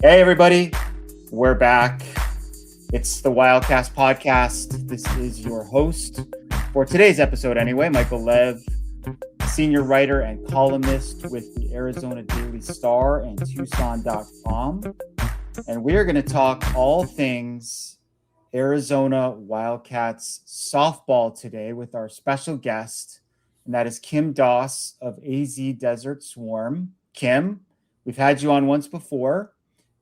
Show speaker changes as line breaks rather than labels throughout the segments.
Hey, everybody. We're back. It's the Wildcast podcast. This is your host for today's episode, anyway, Michael Lev, senior writer and columnist with the Arizona Daily Star and Tucson.com. And we are going to talk all things Arizona Wildcats softball today with our special guest, and that is Kim Doss of AZ Desert Swarm. Kim, we've had you on once before.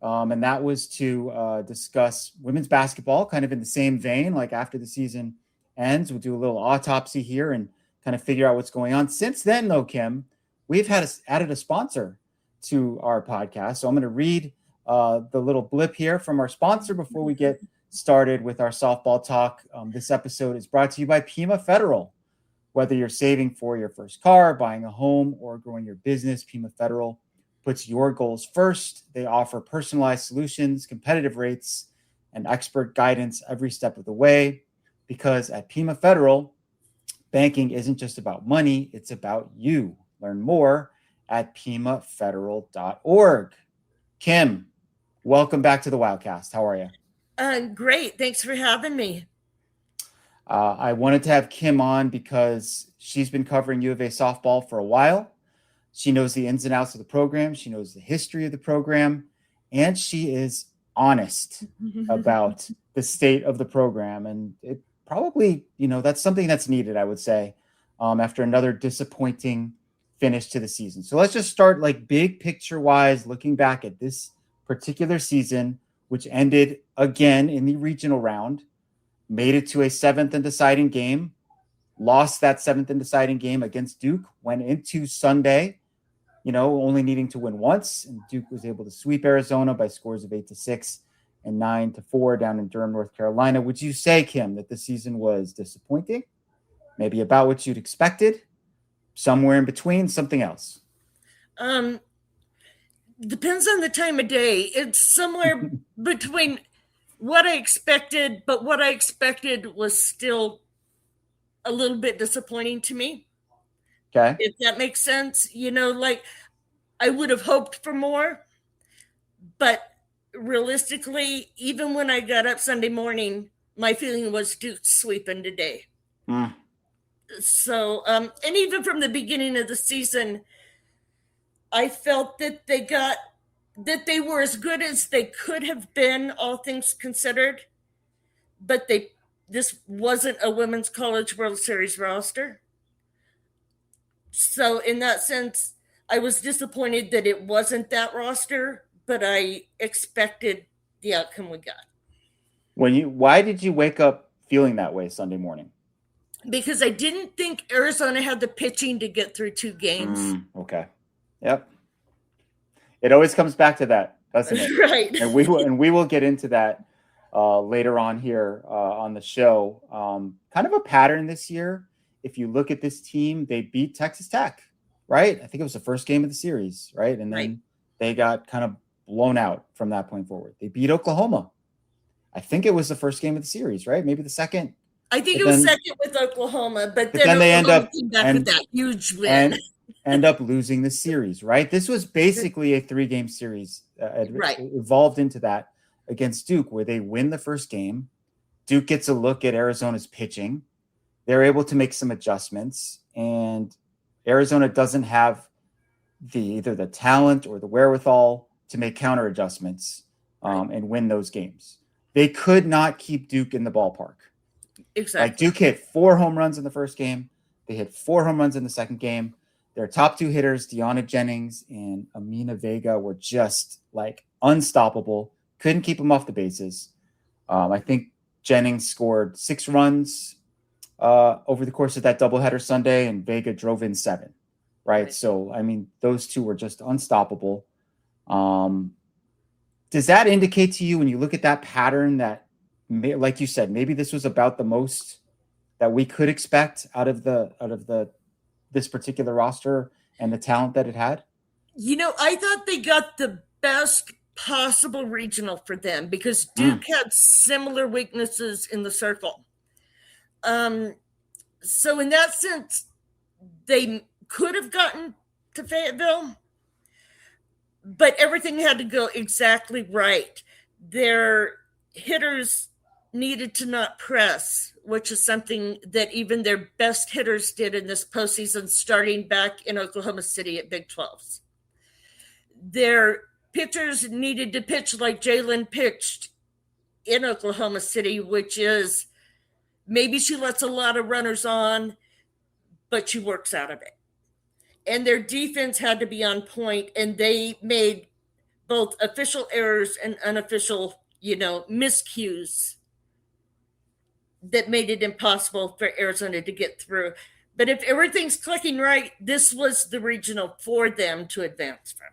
And that was to discuss women's basketball, kind of in the same vein. Like after the season ends, we'll do a little autopsy here and kind of figure out what's going on. Since then, though, Kim, we've added a sponsor to our podcast. So I'm going to read the little blip here from our sponsor before we get started with our softball talk. This episode is brought to you by Pima Federal. Whether you're saving for your first car, buying a home, or growing your business, Pima Federal puts your goals first. They offer personalized solutions, competitive rates, and expert guidance every step of the way. Because at Pima Federal, banking isn't just about money, it's about you. Learn more at pimafederal.org. Kim, welcome back to the Wildcast. How are you?
Great. Thanks for having me.
I wanted to have Kim on because she's been covering U of A softball for a while. She knows the ins and outs of the program. She knows the history of the program, and she is honest about the state of the program. And it probably, that's something that's needed, I would say, after another disappointing finish to the season. So let's just start like big picture wise, looking back at this particular season, which ended again in the regional round, made it to a seventh and deciding game, lost that seventh and deciding game against Duke, went into Sunday, only needing to win once, and Duke was able to sweep Arizona by scores of 8-6 and 9-4 down in Durham, North Carolina. Would you say, Kim, that the season was disappointing? Maybe about what you'd expected? Somewhere in between? Something else?
Depends on the time of day. It's somewhere between what I expected, but what I expected was still a little bit disappointing to me.
Okay.
If that makes sense. Like I would have hoped for more, but realistically, even when I got up Sunday morning, my feeling was Duke sweeping today. So, and even from the beginning of the season, I felt that they were as good as they could have been, all things considered, but this wasn't a Women's College World Series roster. So in that sense, I was disappointed that it wasn't that roster, but I expected the outcome we got.
Why did you wake up feeling that way Sunday morning?
Because I didn't think Arizona had the pitching to get through two games.
Okay. Yep. It always comes back to that, doesn't it?
Right.
And we will get into that later on here on the show. Kind of a pattern this year. If you look at this team, they beat Texas Tech, right? I think it was the first game of the series, right? And then they got kind of blown out from that point forward. They beat Oklahoma. I think it was the first game of the series, right? Maybe the second.
I think it was second with Oklahoma, but
then they end up
came back with that huge win.
And end up losing the series, right? This was basically a 3-game series. It evolved into that against Duke, where they win the first game. Duke gets a look at Arizona's pitching. They're able to make some adjustments, and Arizona doesn't have either the talent or the wherewithal to make counter adjustments and win those games. They could not keep Duke in the ballpark.
Exactly.
Like Duke hit 4 home runs in the first game. They hit 4 home runs in the second game. Their top 2 hitters, Deanna Jennings and Amina Vega, were just like unstoppable. Couldn't keep them off the bases. I think Jennings scored 6 runs over the course of that doubleheader Sunday, and Vega drove in 7. Right. So, I mean, those two were just unstoppable. Does that indicate to you, when you look at that pattern, that, like you said, maybe this was about the most that we could expect out of this particular roster and the talent that it had?
I thought they got the best possible regional for them because Duke had similar weaknesses in the circle. So in that sense, they could have gotten to Fayetteville, but everything had to go exactly right. Their hitters needed to not press, which is something that even their best hitters did in this postseason, starting back in Oklahoma City at Big 12s. Their pitchers needed to pitch like Jalen pitched in Oklahoma City, which is maybe she lets a lot of runners on, but she works out of it. And their defense had to be on point, and they made both official errors and unofficial, miscues that made it impossible for Arizona to get through. But if everything's clicking right, this was the regional for them to advance from.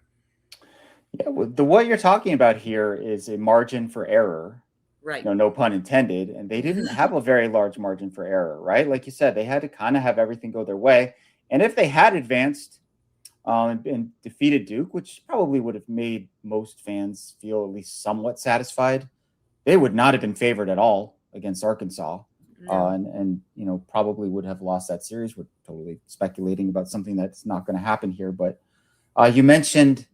Yeah, well, what you're talking about here is a margin for error.
Right.
No pun intended. And they didn't have a very large margin for error, right? Like you said, they had to kind of have everything go their way. And if they had advanced and defeated Duke, which probably would have made most fans feel at least somewhat satisfied, they would not have been favored at all against Arkansas. No. And probably would have lost that series. We're totally speculating about something that's not going to happen here. But you mentioned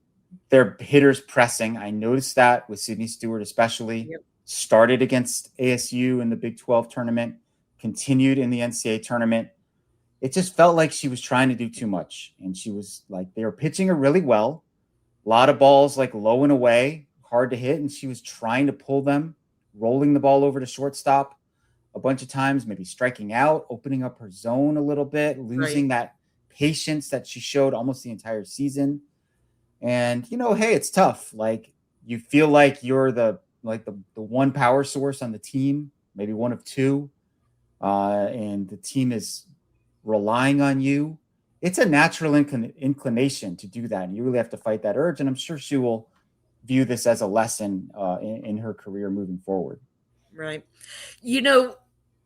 their hitters pressing. I noticed that with Sydney Stewart especially. Yep. Started against ASU in the Big 12 tournament, continued in the NCAA tournament. It just felt like she was trying to do too much. And she was like, they were pitching her really well. A lot of balls like low and away, hard to hit. And she was trying to pull them, rolling the ball over to shortstop a bunch of times, maybe striking out, opening up her zone a little bit, losing that patience that she showed almost the entire season. And, hey, it's tough. Like, you feel like you're the one power source on the team, maybe one of two, and the team is relying on you. It's a natural inclination to do that, and you really have to fight that urge. And I'm sure she will view this as a lesson in her career moving forward.
Right.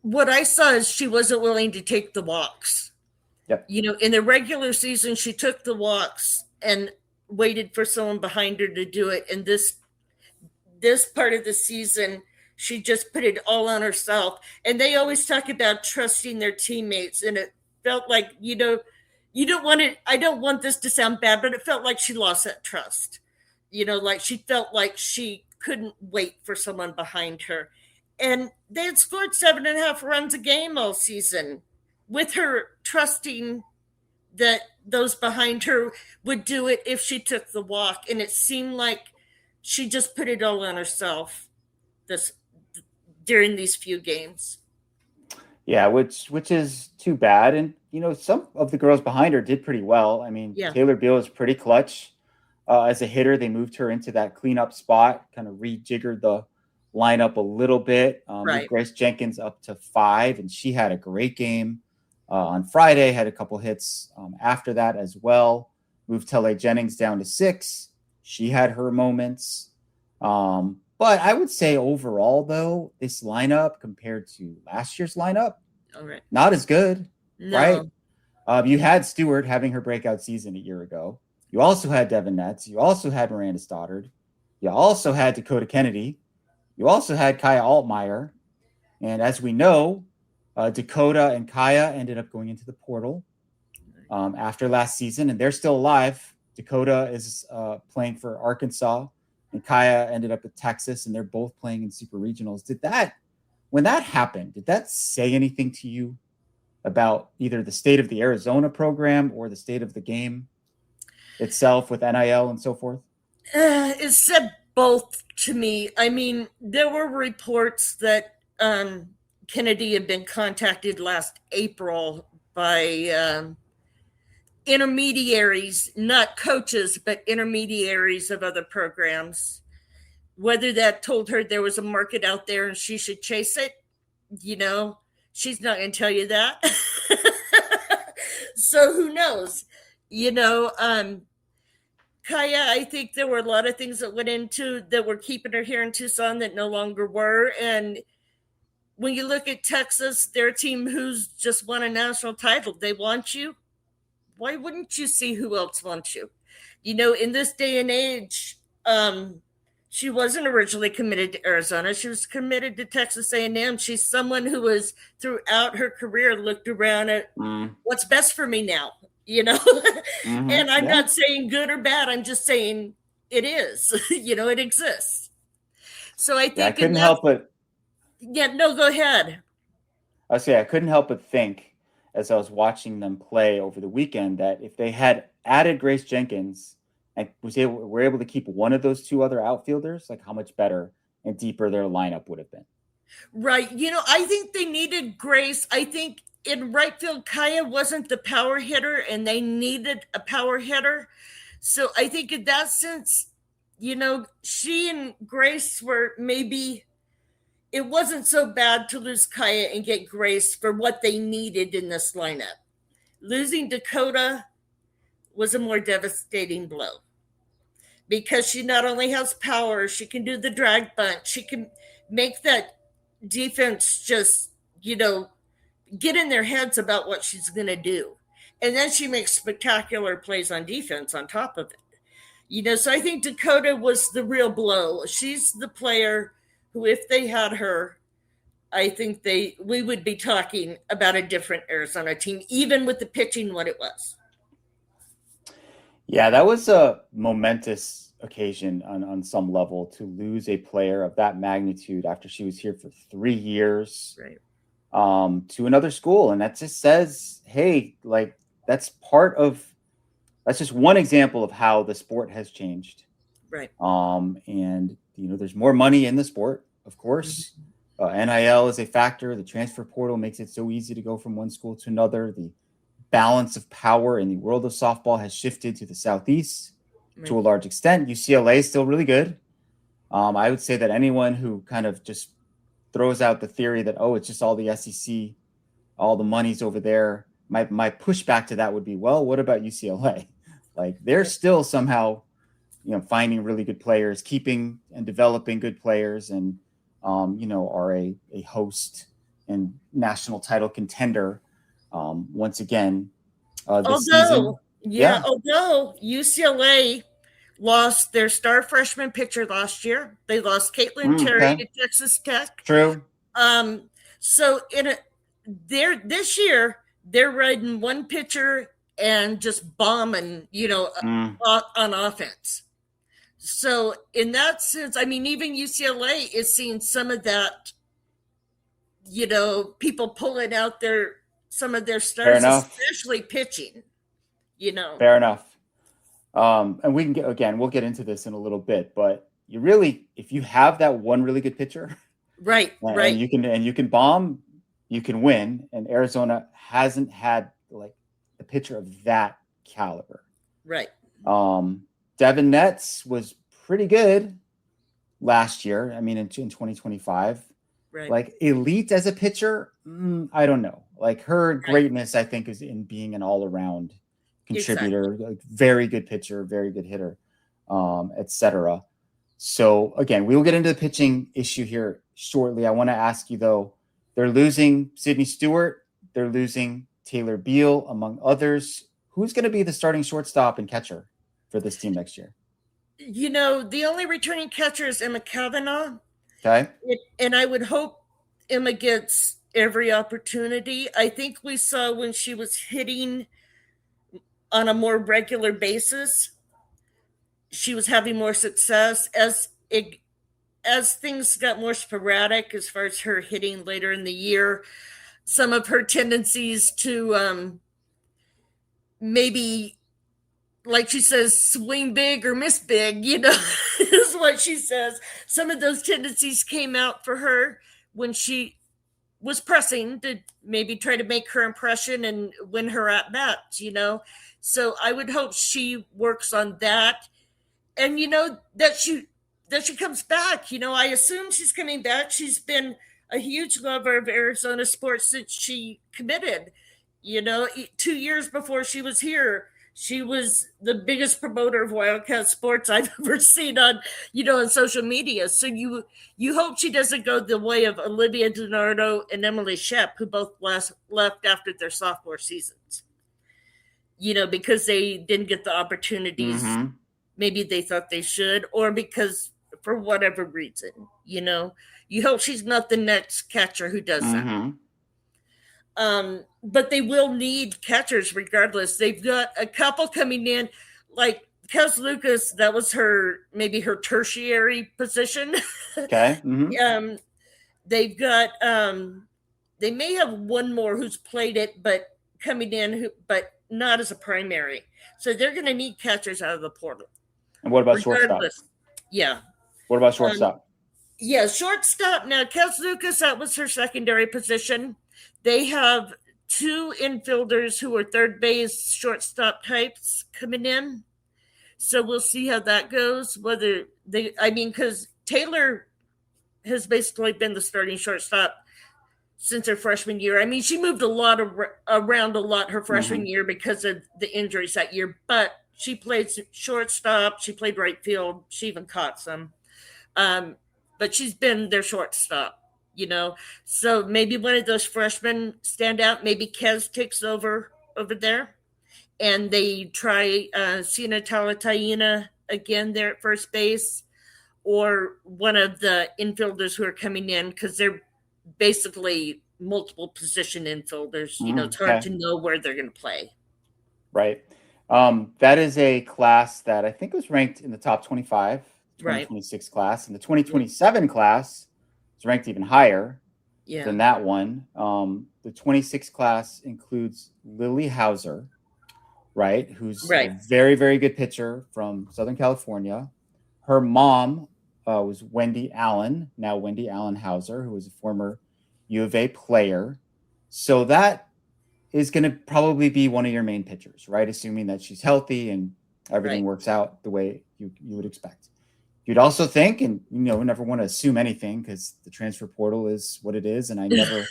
What I saw is she wasn't willing to take the walks.
Yep.
In the regular season, she took the walks and waited for someone behind her to do it. And this part of the season, she just put it all on herself. And they always talk about trusting their teammates. And it felt like, you don't want it. I don't want this to sound bad, but it felt like she lost that trust. Like she felt like she couldn't wait for someone behind her. And they had scored 7.5 runs a game all season with her trusting that those behind her would do it if she took the walk. And it seemed like she just put it all on herself during these few games.
Yeah, which is too bad. And, some of the girls behind her did pretty well. I mean, Taylor Beal is pretty clutch as a hitter. They moved her into that cleanup spot, kind of rejiggered the lineup a little bit. Moved Grace Jenkins up to 5, and she had a great game on Friday, had a couple hits after that as well. Moved Telle Jennings down to 6. She had her moments. But I would say overall, though, this lineup compared to last year's lineup, not as good, right? You had Stewart having her breakout season a year ago. You also had Devin Netz. You also had Miranda Stoddard. You also had Dakota Kennedy. You also had Kaya Altmaier. And as we know, Dakota and Kaya ended up going into the portal after last season, and they're still alive. Dakota is playing for Arkansas, and Kaya ended up at Texas, and they're both playing in super regionals. When that happened, did that say anything to you about either the state of the Arizona program or the state of the game itself with NIL and so forth?
It said both to me. I mean, there were reports that Kennedy had been contacted last April by intermediaries, not coaches, but intermediaries of other programs. Whether that told her there was a market out there and she should chase it, she's not going to tell you that. So who knows? Kaya, I think there were a lot of things that went into that were keeping her here in Tucson that no longer were. And when you look at Texas, their team who's just won a national title, they want you. Why wouldn't you see who else wants you? In this day and age, she wasn't originally committed to Arizona. She was committed to Texas A&M. She's someone who has, throughout her career, looked around at what's best for me now, And I'm not saying good or bad. I'm just saying it is. It exists. So I
Yeah, I
think in
couldn't
that,
help but
no, go ahead.
I couldn't help but think as I was watching them play over the weekend that if they had added Grace Jenkins and were able to keep one of those two other outfielders, like how much better and deeper their lineup would have been.
Right. I think they needed Grace. I think in right field, Kaya wasn't the power hitter, and they needed a power hitter. So I think in that sense, she and Grace were maybe, it wasn't so bad to lose Kaya and get Grace for what they needed in this lineup. Losing Dakota was a more devastating blow because she not only has power, she can do the drag bunt, she can make that defense just, get in their heads about what she's going to do. And then she makes spectacular plays on defense on top of it. So I think Dakota was the real blow. She's the player who, if they had her, I think we would be talking about a different Arizona team, even with the pitching what it was.
Yeah, that was a momentous occasion on some level to lose a player of that magnitude after she was here for 3 years.
Right.
To another school. And that just says, hey, like that's just one example of how the sport has changed.
Right.
And there's more money in the sport, of course. NIL is a factor. The transfer portal makes it so easy to go from one school to another. The balance of power in the world of softball has shifted to the Southeast to a large extent. UCLA is still really good. I would say that anyone who kind of just throws out the theory that, it's just all the SEC, all the money's over there. My pushback to that would be, well, what about UCLA? Like they're still somehow, finding really good players, keeping and developing good players, and are a host and national title contender once again this season.
Although UCLA lost their star freshman pitcher last year. They lost Caitlin Terry to Texas Tech.
True.
So this year they're riding one pitcher and just bombing, on offense. So in that sense, I mean, even UCLA is seeing some of that, people pulling out some of their stars, especially pitching,
Fair enough. And we'll get into this in a little bit, but if you have that one really good pitcher,
right.
And you can bomb, you can win. And Arizona hasn't had like a pitcher of that caliber.
Right.
Devin Netz was pretty good last year. I mean, in 2025,
right.
Like elite as a pitcher, I don't know. Like her greatness, I think, is in being an all-around contributor, like very good pitcher, very good hitter, etc. So again, we will get into the pitching issue here shortly. I want to ask you though, they're losing Sydney Stewart, they're losing Taylor Beal, among others. Who's going to be the starting shortstop and catcher for this team next year?
The only returning catcher is Emma Kavanaugh.
Okay.
And I would hope Emma gets every opportunity. I think we saw when she was hitting on a more regular basis, she was having more success. As things got more sporadic as far as her hitting later in the year, some of her tendencies to maybe, like she says, swing big or miss big, is what she says. Some of those tendencies came out for her when she was pressing to maybe try to make her impression and win her at bats, So I would hope she works on that. And, that she comes back. I assume she's coming back. She's been a huge lover of Arizona sports since she committed. 2 years before she was here, she was the biggest promoter of Wildcast sports I've ever seen on social media. So you hope she doesn't go the way of Olivia DiNardo and Emily Shep, who both left after their sophomore seasons, because they didn't get the opportunities.
Mm-hmm.
Maybe they thought they should, or because for whatever reason, you hope she's not the next catcher who does that. But they will need catchers regardless. They've got a couple coming in, like Kels Lucas, that was maybe her tertiary position.
Okay. Mm-hmm.
They've got they may have one more who's played it, but coming in, but not as a primary. So they're going to need catchers out of the portal.
And what about shortstop?
Yeah.
What about shortstop?
Yeah, shortstop. Now, Kels Lucas, that was her secondary position. They have two infielders who are third base, shortstop types coming in. So we'll see how that goes. Because Taylor has basically been the starting shortstop since her freshman year. I mean, she moved around a lot her freshman year because of the injuries that year, but she played shortstop. She played right field. She even caught some. But she's been their shortstop, So maybe one of those freshmen stand out. Maybe Kez takes over there. And they try Sina Talataina again there at first base, or one of the infielders who are coming in, because they're basically multiple position infielders. It's hard to know where they're going to play.
Right. That is a class that I think was ranked in the top 25, 2026 class. And the 2027 class is ranked even higher than that one. The 26 class includes Lily Hauser, right? Who's a very, very good pitcher from Southern California. Her mom was Wendy Allen, now Wendy Allen Hauser, who was a former U of A player. So that is going to probably be one of your main pitchers, right? Assuming that she's healthy and everything works out the way you would expect. You'd also think, and never want to assume anything because the transfer portal is what it is, and I never,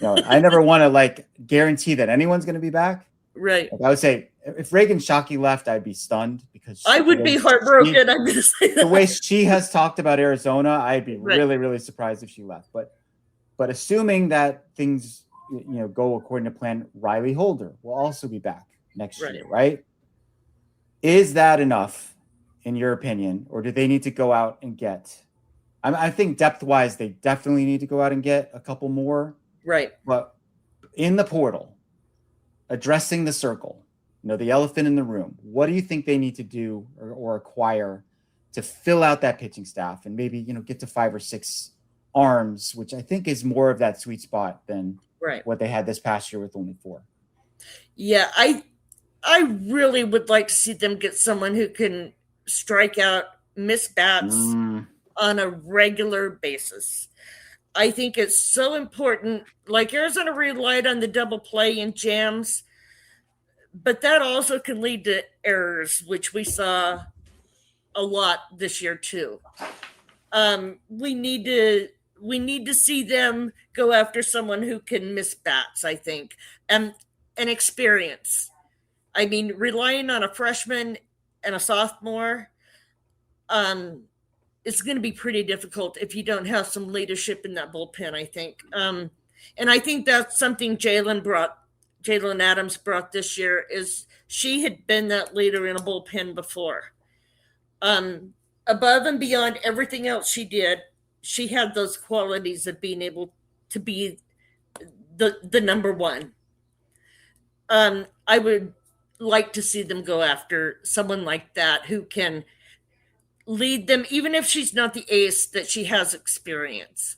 I never want to guarantee that anyone's going to be back.
Right.
I would say if Reagan Shockey left, I'd be stunned because
I would be heartbroken. I'm going to say that.
The way she has talked about Arizona, I'd be really, really surprised if she left. But assuming that things go according to plan, Riley Holder will also be back next year, right? Is that enough, in your opinion, or do they need to go out and get? I think depth-wise, they definitely need to go out and get a couple more.
Right.
But in the portal, addressing the circle, the elephant in the room, what do you think they need to do or acquire to fill out that pitching staff and maybe, get to 5 or 6 arms, which I think is more of that sweet spot than what they had this past year with only 4.
Yeah, I really would like to see them get someone who can strike out, miss bats on a regular basis. I think it's so important. Like Arizona relied on the double play and jams, but that also can lead to errors, which we saw a lot this year too. We need to see them go after someone who can miss bats, I think, and experience. I mean, relying on a freshman and a sophomore, it's going to be pretty difficult if you don't have some leadership in that bullpen, I think. And I think that's something Jalen Adams brought this year, is she had been that leader in a bullpen before. Above and beyond everything else she did, she had those qualities of being able to be the number one. I would like to see them go after someone like that who can lead them, even if she's not the ace, that she has experience.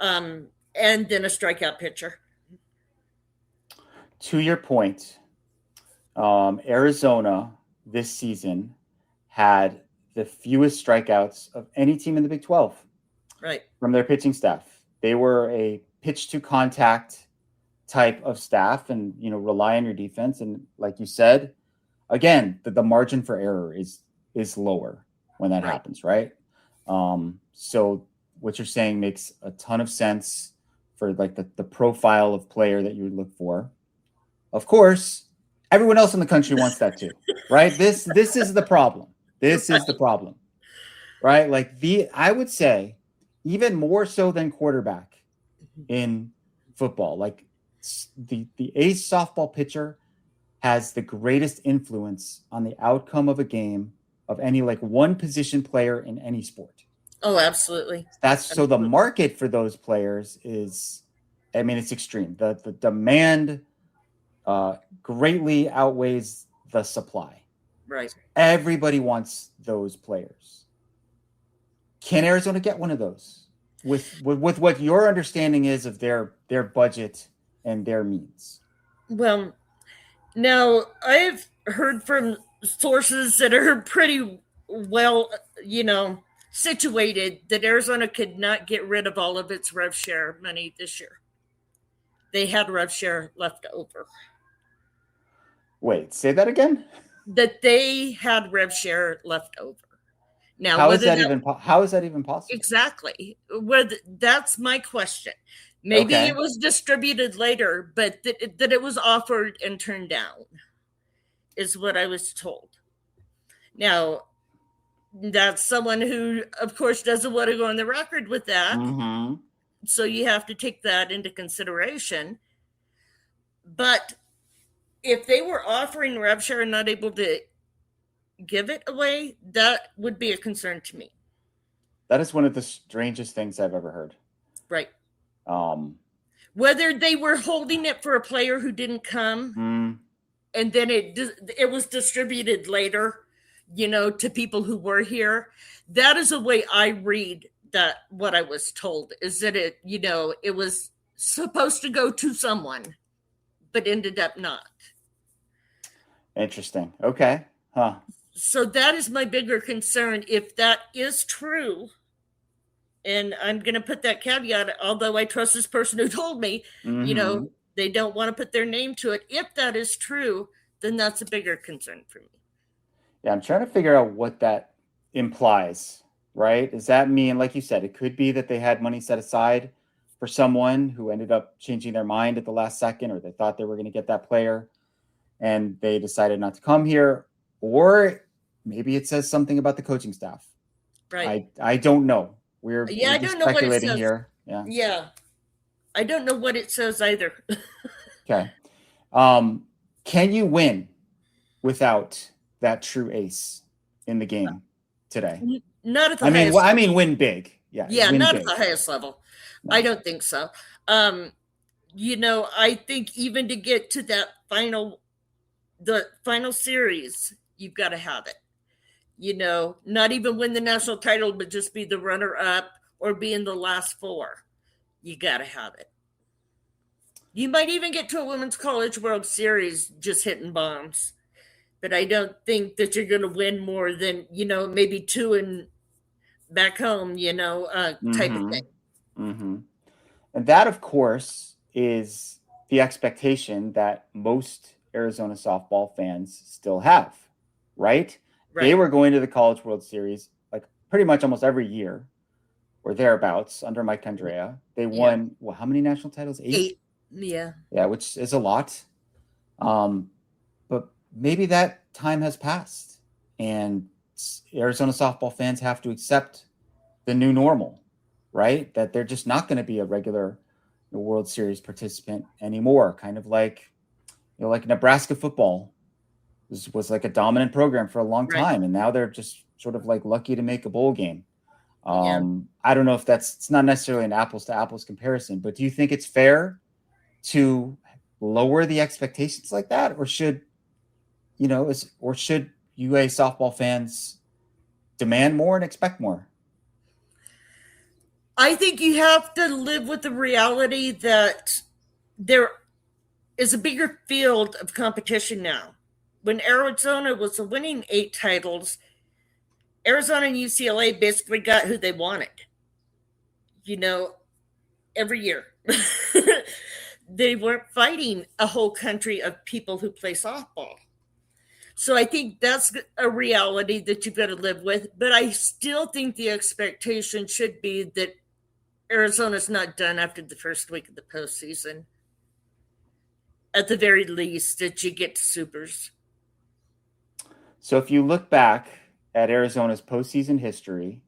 And then a strikeout pitcher.
To your point, Arizona this season had the fewest strikeouts of any team in the Big 12.
Right.
From their pitching staff. They were a pitch to contact type of staff and, rely on your defense. And like you said, again, the margin for error is lower when that happens, right? So what you're saying makes a ton of sense for the profile of player that you would look for. Of course, everyone else in the country wants that too, right? This is the problem. This is the problem, right? I would say even more so than quarterback in football, the ace softball pitcher has the greatest influence on the outcome of a game of any one position player in any sport.
Oh, absolutely.
So the market for those players is, it's extreme. The demand greatly outweighs the supply.
Right.
Everybody wants those players. Can Arizona get one of those with what your understanding is of their budget and their means?
Well, now I've heard from sources that are pretty well, situated that Arizona could not get rid of all of its rev share money this year. They had rev share left over.
Wait, say that again?
That they had rev share left over. Now,
how is that even possible?
Exactly. That's my question. Maybe it was distributed later, but that it was offered and turned down is what I was told. Now, that's someone who, of course, doesn't want to go on the record with that.
Mm-hmm.
So you have to take that into consideration. But if they were offering rev share and not able to give it away, that would be a concern to me.
That is one of the strangest things I've ever heard.
Right. Whether they were holding it for a player who didn't come, and then it was distributed later, to people who were here. That is the way I read that. What I was told is that it was supposed to go to someone, but ended up not.
Interesting. Okay. Huh.
So that is my bigger concern. If that is true, and I'm going to put that caveat, although I trust this person who told me, they don't want to put their name to it. If that is true, then that's a bigger concern for me.
Yeah, I'm trying to figure out what that implies, right? Does that mean, like you said, it could be that they had money set aside for someone who ended up changing their mind at the last second, or they thought they were going to get that player and they decided not to come here, or maybe it says something about the coaching staff.
Right.
I don't know. We're
I don't know what it says
here.
Yeah. I don't know what it says either.
Okay. Can you win without that true ace in the game today?
Not at the highest
level. I mean, win big. Yeah,
not big. At the highest level. No. I don't think so. I think even to get to that the final series, you've got to have it. Not even win the national title, but just be the runner-up or be in the last four. You got to have it. You might even get to a Women's College World Series just hitting bombs. But I don't think that you're going to win more than, maybe two and back home, type of thing.
Mm-hmm. And that, of course, is the expectation that most Arizona softball fans still have, right? They were going to the College World Series like pretty much almost every year or thereabouts under Mike Tandrea. They won, how many national titles? 8?
Yeah.
Yeah, which is a lot. But maybe that time has passed and Arizona softball fans have to accept the new normal, right? That they're just not going to be a regular World Series participant anymore. Kind of like, like Nebraska football was like a dominant program for a long time. And now they're just sort of like lucky to make a bowl game. I don't know if it's not necessarily an apples to apples comparison, but do you think it's fair to lower the expectations like that? Or should UA softball fans demand more and expect more?
I think you have to live with the reality that there is a bigger field of competition now. When Arizona was winning 8 titles, Arizona and UCLA basically got who they wanted, every year. They weren't fighting a whole country of people who play softball. So I think that's a reality that you've got to live with. But I still think the expectation should be that Arizona's not done after the first week of the postseason. At the very least, that you get to supers.
So if you look back at Arizona's postseason history,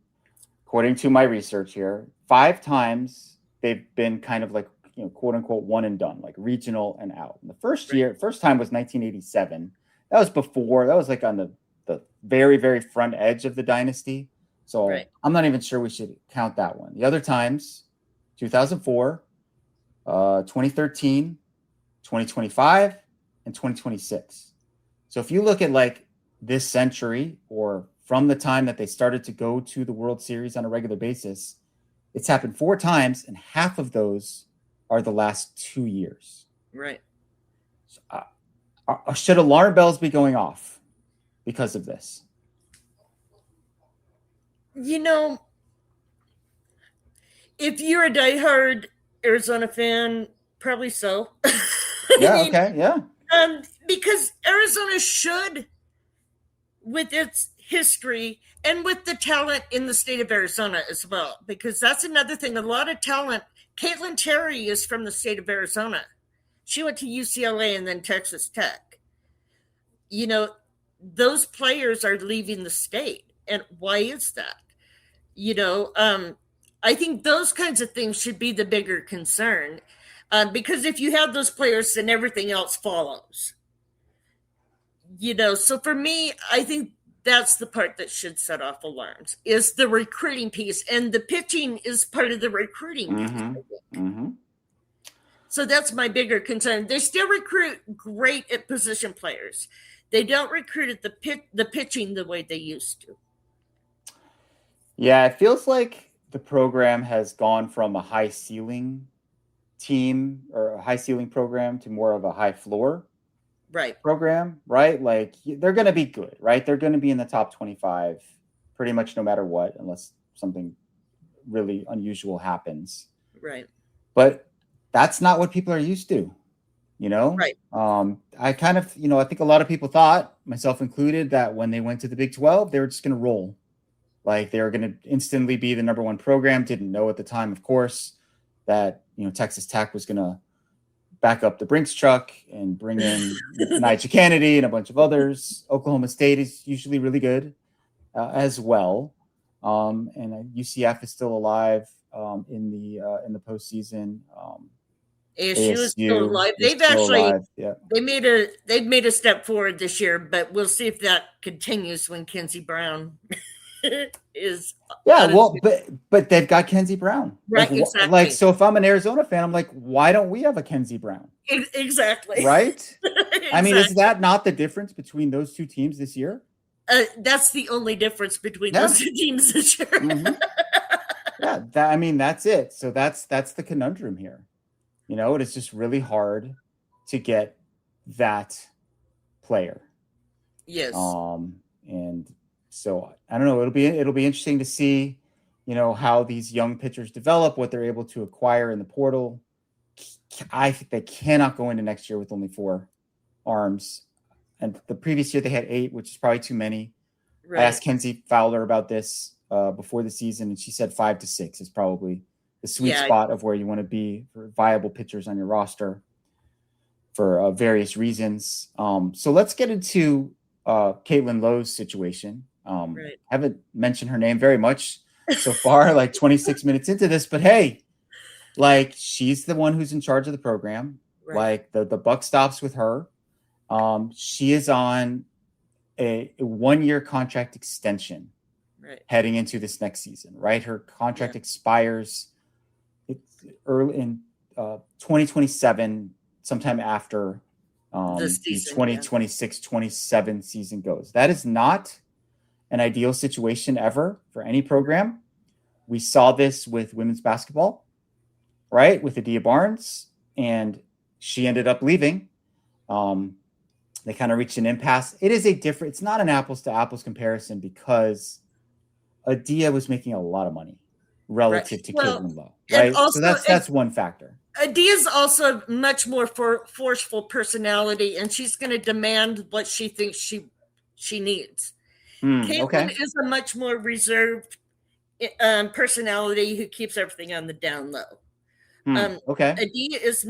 according to my research here, 5 times they've been kind of like, quote unquote, one and done, like regional and out. And the first time was 1987. That was like on the very, very front edge of the dynasty. So I'm not even sure we should count that one. The other times, 2004, 2013, 2025, and 2026. So if you look at like this century, or from the time that they started to go to the World Series on a regular basis, it's happened 4 times, and half of those are the last 2 years.
Right.
So, should alarm bells be going off because of this?
If you're a diehard Arizona fan, probably so.
Yeah, okay, yeah.
Because Arizona should, with its history and with the talent in the state of Arizona as well, because that's another thing. A lot of talent. Caitlin Terry is from the state of Arizona. She went to UCLA and then Texas Tech. Those players are leaving the state. And why is that? I think those kinds of things should be the bigger concern. Because if you have those players, then everything else follows. So for me, I think that's the part that should set off alarms, is the recruiting piece. And the pitching is part of the recruiting piece. So that's my bigger concern. They still recruit great at position players. They don't recruit at the pitching the way they used to.
Yeah, it feels like the program has gone from a high ceiling team or a high ceiling program to more of a high floor program, right? Like they're going to be good, right? They're going to be in the top 25 pretty much no matter what, unless something really unusual happens.
Right.
But that's not what people are used to,
Right.
I kind of, I think a lot of people thought, myself included, that when they went to the Big 12, they were just going to roll. Like they were going to instantly be the number one program. Didn't know at the time, of course, that, Texas Tech was going to back up the Brinks truck and bring in Nigel Kennedy and a bunch of others. Oklahoma State is usually really good as well. And UCF is still alive in the postseason.
ASU is still alive. They've made a step forward this year, but we'll see if that continues when Kenzie Brown is.
Yeah, well, but they've got Kenzie Brown,
right? Exactly.
So if I'm an Arizona fan, I'm like, why don't we have a Kenzie Brown?
Exactly.
Right. Exactly. I mean, is that not the difference between those two teams this year?
That's the only difference between those two teams this year.
Yeah, that's it. So that's the conundrum here. It is just really hard to get that player.
Yes.
And so I don't know. It'll be interesting to see, how these young pitchers develop, what they're able to acquire in the portal. I think they cannot go into next year with only 4 arms, and the previous year they had 8, which is probably too many. Right. I asked Kenzie Fowler about this before the season, and she said 5 to 6 is probably the sweet spot of where you want to be for viable pitchers on your roster for various reasons. So let's get into Caitlin Lowe's situation. Haven't mentioned her name very much so far, like 26 minutes into this, but hey, like she's the one who's in charge of the program. Right. Like the buck stops with her. She is on a 1-year contract extension heading into this next season, right? Her contract expires early in 2027, sometime after the 2026-27 season goes. That is not an ideal situation ever for any program. We saw this with women's basketball, right? With Adia Barnes, and she ended up leaving. They kind of reached an impasse. It's not an apples to apples comparison because Adia was making a lot of money relative to Caitlin Lowe, right? Also, so that's one factor.
Adia's also much more forceful personality, and she's going to demand what she thinks she needs. Caitlin is a much more reserved personality who keeps everything on the down low. Adia is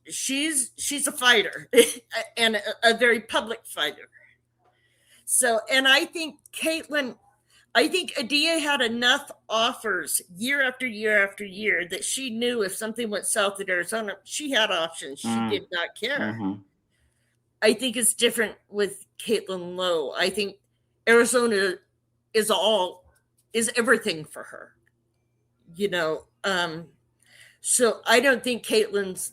she's a fighter and a very public fighter. So, and I think Adia had enough offers year after year after year that she knew if something went south at Arizona, she had options. She did not care. I think it's different with Caitlin Lowe. I think Arizona is everything for her, so I don't think Caitlin's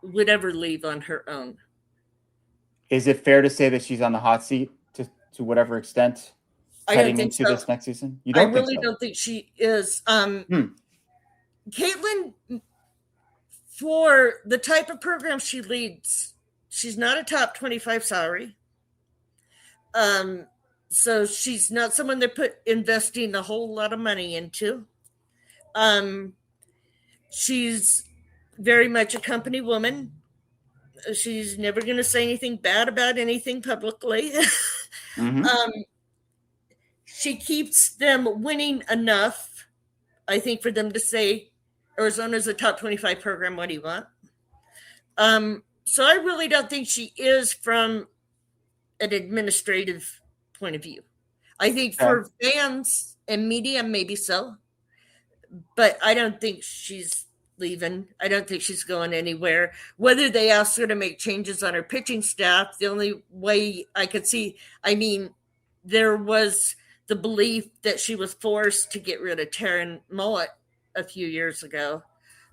would ever leave on her own.
Is it fair to say that she's on the hot seat to whatever extent
I don't
heading
think
into
so.
this next season? You
I
don't think
really
so?
don't think she is. Caitlin, for the type of program she leads, she's not a top 25 salary. So she's not someone they're investing a whole lot of money into. She's very much a company woman. She's never going to say anything bad about anything publicly. She keeps them winning enough, I think, for them to say Arizona's a top 25 program. What do you want? So I really don't think she is from an administrative point of view. I think for fans and media, maybe so, but I don't think she's leaving. I don't think she's going anywhere. Whether they ask her to make changes on her pitching staff, the only way I could see, there was the belief that she was forced to get rid of Taryn Mowat a few years ago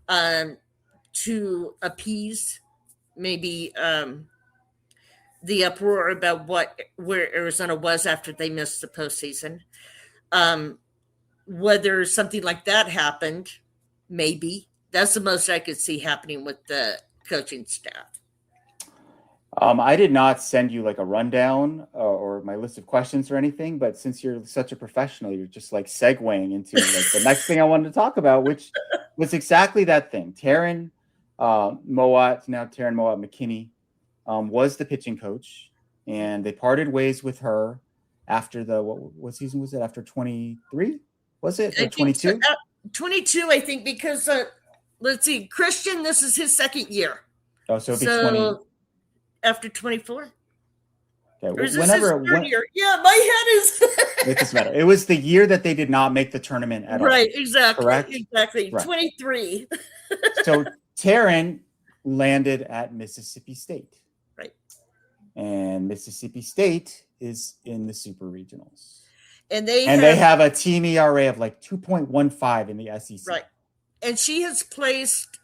to appease maybe the uproar about where Arizona was after they missed the postseason. Whether something like that happened, maybe. That's the most I could see happening with the coaching staff.
I did not send you like a rundown or my list of questions or anything, but since you're such a professional, you're just like segueing into like the next thing I wanted to talk about, which was exactly that thing. Taryn Mowat, now Taryn Mowat McKinney, was the pitching coach, and they parted ways with her after what season was it? After 23? Was it? Or 22?
22, I think, because let's see, Christian, this is his second year.
Oh, so it'd be 20.
After 24?
Okay.
Or is this his third year? Yeah, my head is...
It doesn't matter. It was the year that they did not make the tournament at all.
Right, exactly.
Correct?
Exactly.
Right.
23.
So Taryn landed at Mississippi State.
Right.
And Mississippi State is in the Super Regionals.
And they
have a team ERA of like 2.15 in the SEC.
Right. And she has placed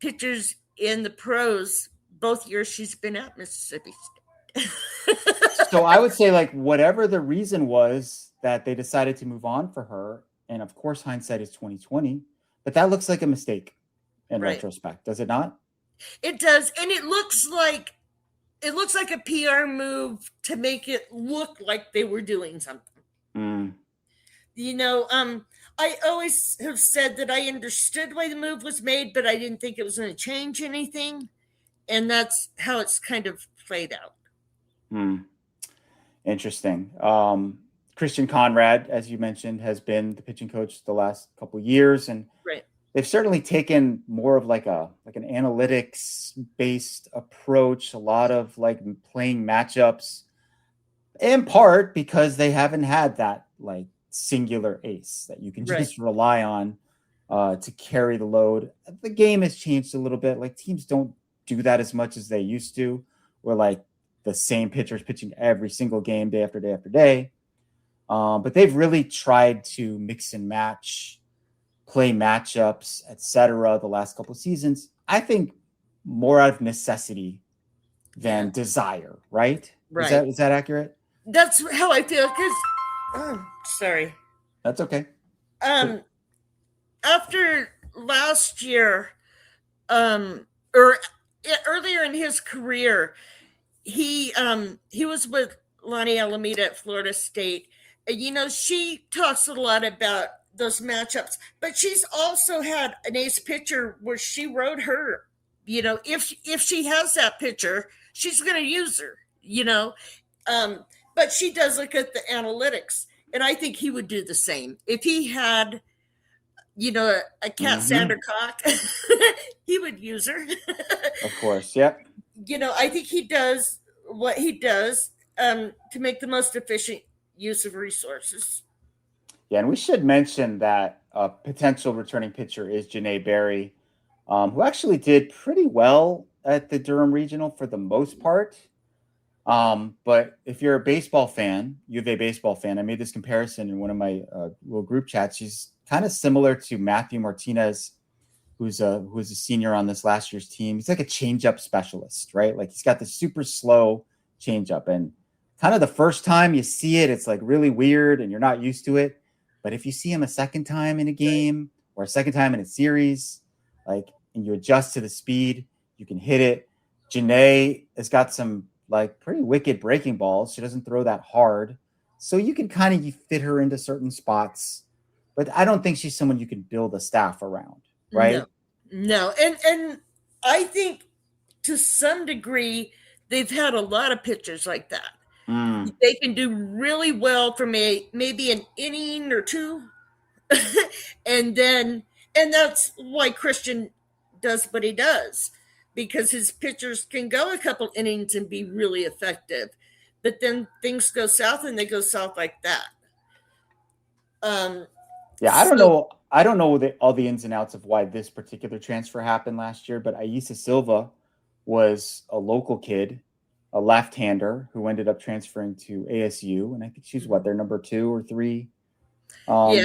pitchers in the pros both years she's been at Mississippi State.
So I would say, like, whatever the reason was that they decided to move on for her, and of course hindsight is 2020, but that looks like a mistake in retrospect, does it not?
It does, and it looks like a PR move to make it look like they were doing something. I always have said that I understood why the move was made, but I didn't think it was going to change anything. And that's how it's kind of played out.
Interesting. Christian Conrad, as you mentioned, has been the pitching coach the last couple of years, and they've certainly taken more of like an analytics-based approach. A lot of like playing matchups, in part because they haven't had that like singular ace that you can just rely on to carry the load. The game has changed a little bit. Like teams don't do that as much as they used to, where like the same pitchers pitching every single game day after day after day. But they've really tried to mix and match, play matchups, etc. the last couple of seasons. I think more out of necessity than desire, right? Is that accurate?
That's how I feel. Sorry.
That's okay.
After last year, or earlier in his career, he was with Lonnie Alameda at Florida State. She talks a lot about those matchups, but she's also had an ace pitcher where she wrote her. If she has that pitcher, she's going to use her. But she does look at the analytics, and I think he would do the same if he had, a Cat Sandercock. He would use her.
Of course, yep.
I think he does what he does to make the most efficient use of resources.
Yeah, and we should mention that a potential returning pitcher is Janae Berry, who actually did pretty well at the Durham Regional for the most part. But if you're a baseball fan, U of A baseball fan, I made this comparison in one of my little group chats. She's kind of similar to Matthew Martinez, who's a senior on this last year's team. He's like a changeup specialist, right? Like he's got this super slow changeup, and kind of the first time you see it, it's like really weird and you're not used to it. But if you see him a second time in a game or a second time in a series, like, and you adjust to the speed, you can hit it. Janae has got some like pretty wicked breaking balls. She doesn't throw that hard. So you can kind of fit her into certain spots. But I don't think she's someone you can build a staff around, right?
No. And I think to some degree, they've had a lot of pitchers like that. They can do really well for maybe an inning or two. and that's why Christian does what he does, because his pitchers can go a couple innings and be really effective. But then things go south, and they go south like that.
I don't know. I don't know all the ins and outs of why this particular transfer happened last year, but Aisa Silva was a local kid, a left-hander who ended up transferring to ASU, and I think she's their number 2 or 3.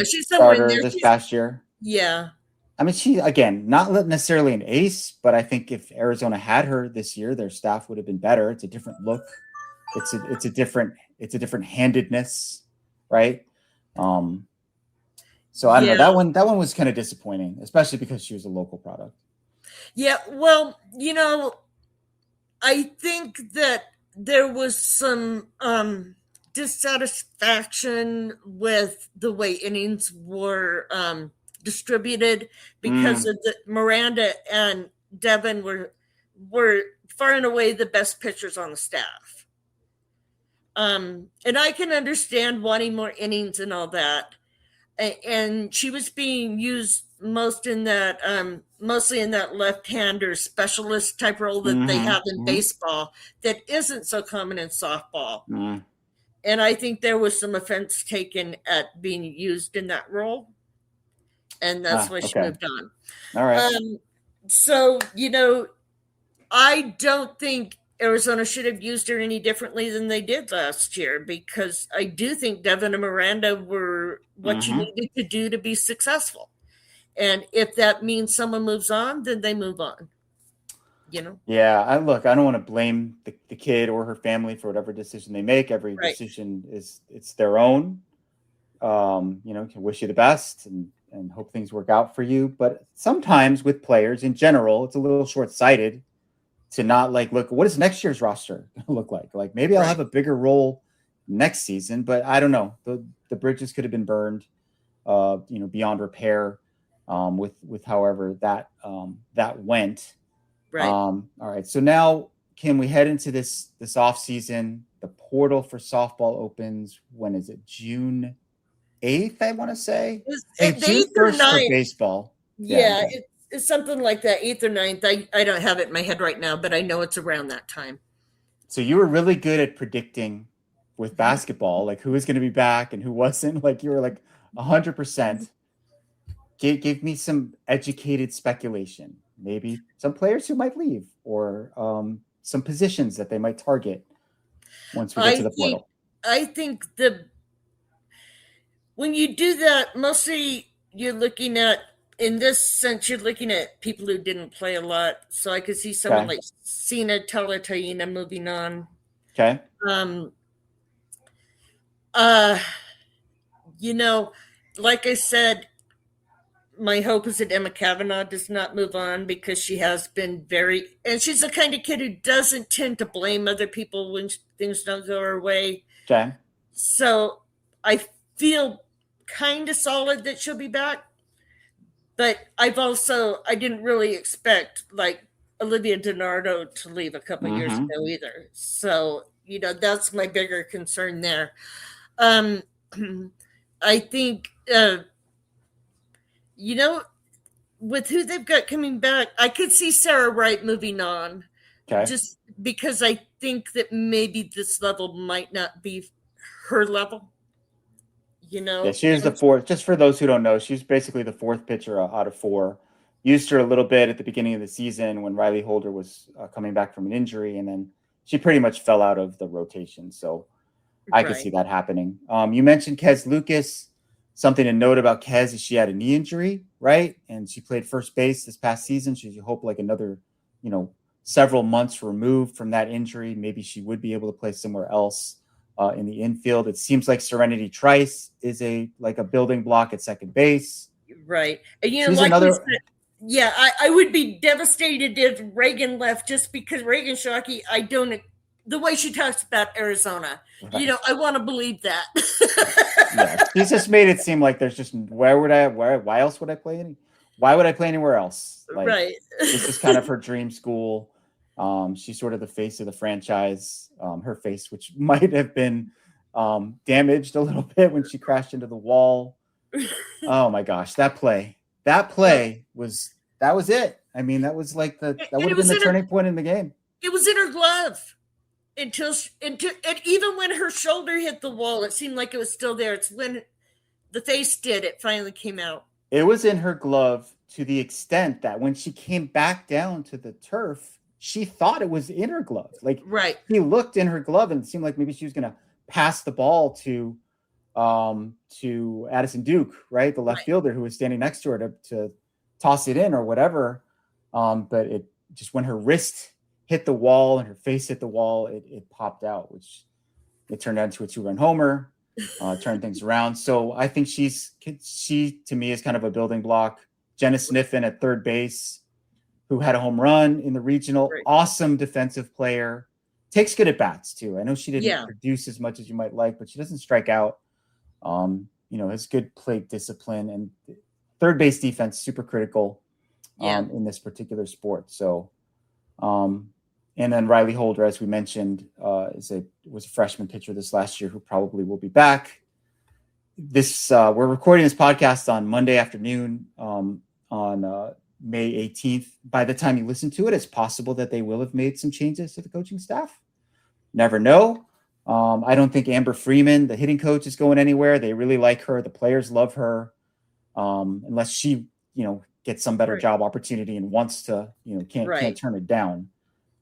She's somewhere in there
this past year.
Yeah.
I mean, she, again, not necessarily an ace, but I think if Arizona had her this year, their staff would have been better. It's a different look. It's a different handedness, right? So I don't know. That one was kind of disappointing, especially because she was a local product.
Yeah, well, I think that there was some dissatisfaction with the way innings were distributed because of Miranda and Devin were far and away the best pitchers on the staff. And I can understand wanting more innings and all that. And she was being used mostly in that left-hander specialist type role that they have in baseball that isn't so common in softball. And I think there was some offense taken at being used in that role. And that's why she moved on.
All right.
So, I don't think Arizona should have used her any differently than they did last year, because I do think Devin and Miranda were what you needed to do to be successful. And if that means someone moves on, then they move on.
Yeah, I don't want to blame the kid or her family for whatever decision they make. Every decision it's their own. Can wish you the best and hope things work out for you. But sometimes with players in general, it's a little short-sighted to not look, what does next year's roster look like? Like, maybe I'll have a bigger role next season, but I don't know. The bridges could have been burned, beyond repair, with however that went.
Right.
All right. So now, Kim, we head into this off season. The portal for softball opens. When is it? June 8th, I want to say. June 1st for baseball.
Yeah, it's something like that, 8th or 9th. I don't have it in my head right now, but I know it's around that time.
So you were really good at predicting with basketball, like who was going to be back and who wasn't. Like, you were 100%. Give me some educated speculation. Maybe some players who might leave, or some positions that they might target once we get to the portal.
I think when you do that, mostly you're looking at, in this sense, you're looking at people who didn't play a lot. So I could see someone like Sina Talataina moving on.
Okay.
Like I said, my hope is that Emma Kavanaugh does not move on, because she has been and she's the kind of kid who doesn't tend to blame other people when things don't go her way.
Okay.
So I feel kind of solid that she'll be back. But I didn't really expect Olivia DiNardo to leave a couple years ago either. So, that's my bigger concern there. I think, with who they've got coming back, I could see Sarah Wright moving on.
Okay.
Just because I think that maybe this level might not be her level.
Yeah, she is the fourth. Just for those who don't know, she's basically the fourth pitcher out of 4. Used her a little bit at the beginning of the season when Riley Holder was coming back from an injury, and then she pretty much fell out of the rotation. So I could see that happening. You mentioned Kez Lucas. Something to note about Kez is she had a knee injury, right? And she played first base this past season. She hope another, several months removed from that injury, maybe she would be able to play somewhere else. in the infield. It seems like Serenity Trice is a building block at second base.
Right. And,
She's
like
another.
you said, yeah, I would be devastated if Reagan left, just because Reagan Shockey, the way she talks about Arizona,
Right.
I want to believe that.
Yeah, she's just made it seem like there's just why else would I play why would I play anywhere else?
Right.
This is kind of her dream school. She's sort of the face of the franchise. Her face, which might have been damaged a little bit when she crashed into the wall. Oh my gosh, that play was it. I mean, that was like that would have been the turning point in the game.
It was in her glove until and even when her shoulder hit the wall, it seemed like it was still there. It's when the face did, it finally came out.
It was in her glove to the extent that when she came back down to the turf, she thought it was in her glove. Like,
right.
He looked in her glove and it seemed like maybe she was going to pass the ball to Addison Duke, right? The left fielder who was standing next to her to toss it in or whatever. But it just, when her wrist hit the wall and her face hit the wall, it popped out, which it turned out into a 2-run homer, turned things around. So I think she to me is kind of a building block. Jenna Sniffen at third base, who had a home run in the regional, awesome defensive player, takes good at bats too. I know she didn't produce as much as you might like, but she doesn't strike out. Has good plate discipline, and third base defense super critical in this particular sport. So, and then Riley Holder, as we mentioned, was a freshman pitcher this last year who probably will be back. We're recording this podcast on Monday afternoon on May 18th. By the time you listen to it, it's possible that they will have made some changes to the coaching staff. Never know. I don't think Amber Freeman, the hitting coach, is going anywhere. They really like her. The players love her. Unless she, gets some better job opportunity and wants to, can't turn it down.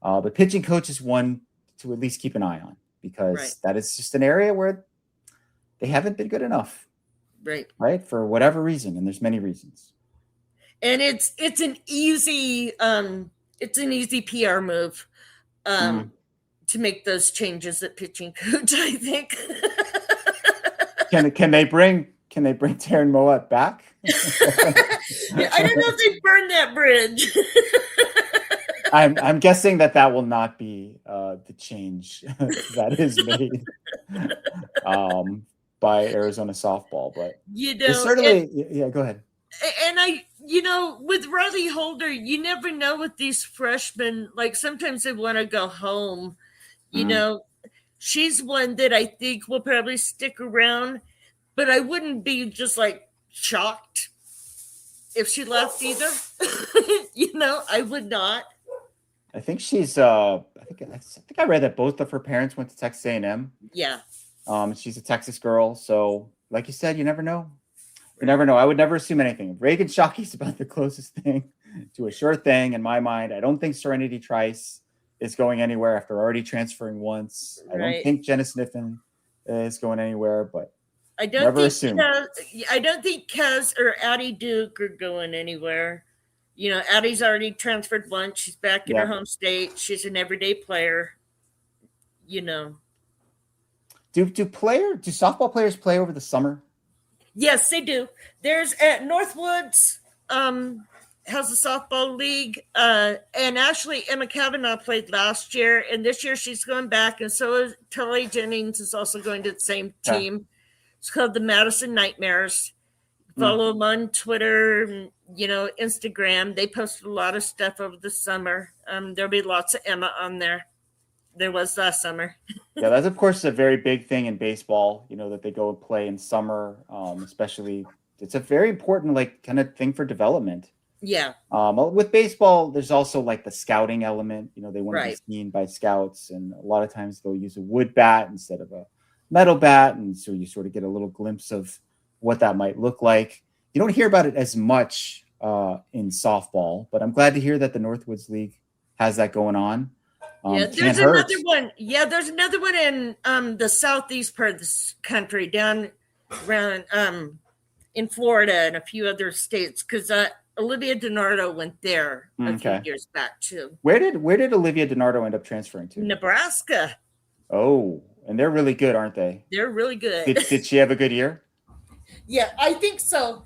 But pitching coach is one to at least keep an eye on, because that is just an area where they haven't been good enough. Right. For whatever reason. And there's many reasons.
And it's an easy PR move to make those changes at pitching coach, I think.
Can they bring Taryn Moet back?
I don't know if they burned that bridge.
I'm guessing that will not be the change that is made by Arizona softball, but certainly, go ahead.
And with Riley Holder, you never know with these freshmen. Like, sometimes they want to go home. She's one that I think will probably stick around, but I wouldn't be just like shocked if she left either. I would not.
I think she's. I think I read that both of her parents went to Texas A&M.
Yeah.
She's a Texas girl, so like you said, you never know. You never know. I would never assume anything. Reagan Shockey's about the closest thing to a sure thing in my mind. I don't think Serenity Trice is going anywhere after already transferring once. I don't think Jenna Sniffen is going anywhere, but never assume.
I don't think Kez or Addie Duke are going anywhere. Addie's already transferred once. She's back in her home state. She's an everyday player. Do softball players play over the summer? Yes, they do. There's at Northwoods has a softball league, and actually Emma Kavanaugh played last year, and this year she's going back, and so is Tully Jennings is also going to the same team. It's called the Madison Nightmares. Follow them on Twitter, Instagram. They posted a lot of stuff over the summer. There'll be lots of Emma on there. There was last summer.
Yeah, that's of course a very big thing in baseball, that they go and play in summer, especially. It's a very important kind of thing for development.
Yeah.
With baseball, there's also the scouting element. They want to be seen by scouts, and a lot of times they'll use a wood bat instead of a metal bat, and so you sort of get a little glimpse of what that might look like. You don't hear about it as much in softball, but I'm glad to hear that the Northwoods League has that going on.
There's another one. Yeah, there's another one in the southeast part of this country, down around in Florida and a few other states, because Olivia DiNardo went there a few years back too.
Where did Olivia DiNardo end up transferring to?
Nebraska.
Oh, And they're really good, aren't they?
They're really good.
Did she have a good year?
Yeah, I think so.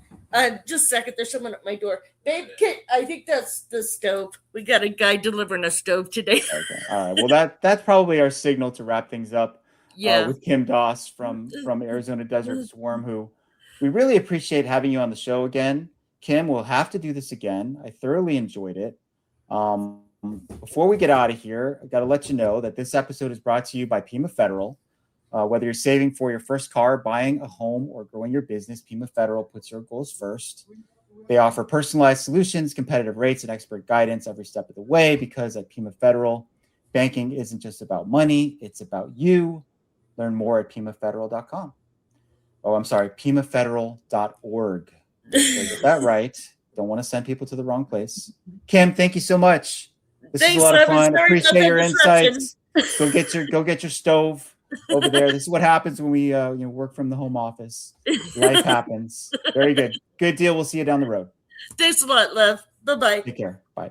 Just a second. There's someone at my door. Babe, I think that's the stove. We got a guy delivering a stove today.
Okay. All right. Well, that's probably our signal to wrap things up.
Yeah.
With Kim Doss from Arizona Desert Swarm, who we really appreciate having you on the show again. Kim, we'll have to do this again. I thoroughly enjoyed it. Before we get out of here, I got to let you know that this episode is brought to you by Pima Federal. Whether you're saving for your first car, buying a home, or growing your business, Pima Federal puts your goals first. They offer personalized solutions, competitive rates, and expert guidance every step of the way, because at Pima Federal, banking isn't just about money, it's about you. Learn more at PimaFederal.com. Oh, I'm sorry, PimaFederal.org. So get that right. Don't want to send people to the wrong place. Kim, thank you so much. This is a lot of fun. Appreciate your insights. Go get your stove over there. This is what happens when we work from the home office. Life happens. Very good. Good deal. We'll see you down the road.
Thanks a lot, Lev. Bye-bye.
Take care. Bye.